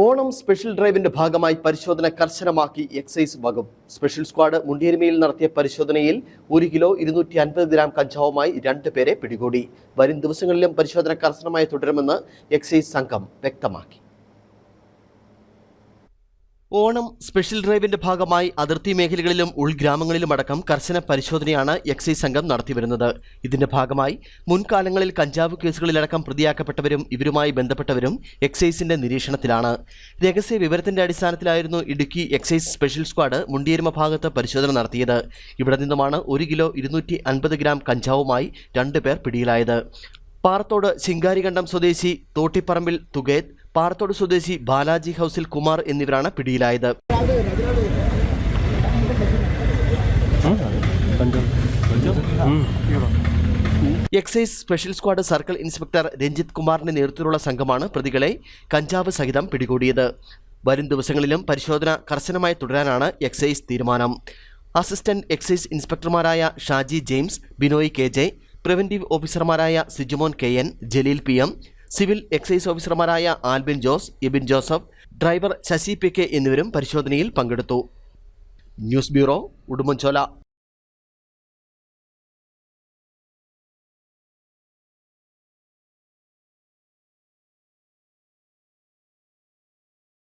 Onam special ഡ്രൈവിന്റെ ഭാഗമായി പരിശോധന കർശനമാക്കി എക്സൈസ് വകുപ്പ്. സ്പെഷ്യൽ സ്ക്വാഡ് മുണ്ടിയരിമയിൽ നടത്തിയ പരിശോധനയിൽ 1 കിലോ 250 ഗ്രാം കഞ്ചാവുമായി 2 പേരെ പിടികൂടി. വരും ദിവസങ്ങളിലും പരിശോധന കർശനമായി തുടരുമെന്ന് എക്സൈസ് സംഘം വ്യക്തമാക്കി. ഓണം സ്പെഷ്യൽ ഡ്രൈവിന്റെ ഭാഗമായി അതിർത്തി മേഖലകളിലും ഉൾഗ്രാമങ്ങളിലുമടക്കം കർശന പരിശോധനയാണ് എക്സൈസ് സംഘം നടത്തിവരുന്നത്. ഇതിന്റെ ഭാഗമായി മുൻകാലങ്ങളിൽ കഞ്ചാവ് കേസുകളിലടക്കം പ്രതിയാക്കപ്പെട്ടവരും ഇവരുമായി ബന്ധപ്പെട്ടവരും എക്സൈസിന്റെ നിരീക്ഷണത്തിലാണ്. രഹസ്യ വിവരത്തിന്റെ അടിസ്ഥാനത്തിലായിരുന്നു Idukki excise special squad Mundiyeruma ഭാഗത്ത് പരിശോധന നടത്തിയത്. ഇവിടെ നിന്നുമാണ് 1 കിലോ 250 ഗ്രാം കഞ്ചാവുമായി 2 പേർ പിടിയിലായത്. പാറത്തോട് ശിങ്കാരികണ്ഠം സ്വദേശി തോട്ടിപ്പറമ്പിൽ തുകേത്, പാറത്തോട് സ്വദേശി ബാലാജി ഹൗസിൽ കുമാർ എന്നിവരാണ് പിടിയിലായത്. Excise special squad circle inspector Ranjith കുമാറിന്റെ നേതൃത്വത്തിലുള്ള സംഘമാണ് പ്രതികളെ കഞ്ചാവ് സഹിതം പിടികൂടിയത്. വരും ദിവസങ്ങളിലും പരിശോധന കർശനമായി തുടരാനാണ് എക്സൈസ് തീരുമാനം. അസിസ്റ്റന്റ് എക്സൈസ് ഇൻസ്പെക്ടർമാരായ Shaji James, Binoy KJ, preventive ഓഫീസർമാരായ Sijumon KN, Jaleel PM, civil excise ഓഫീസർമാരായ Albin Jose, Ebin Joseph, driver Sasi PK എന്നിവരും പരിശോധനയിൽ പങ്കെടുത്തു. News bureau, Udumbanchola.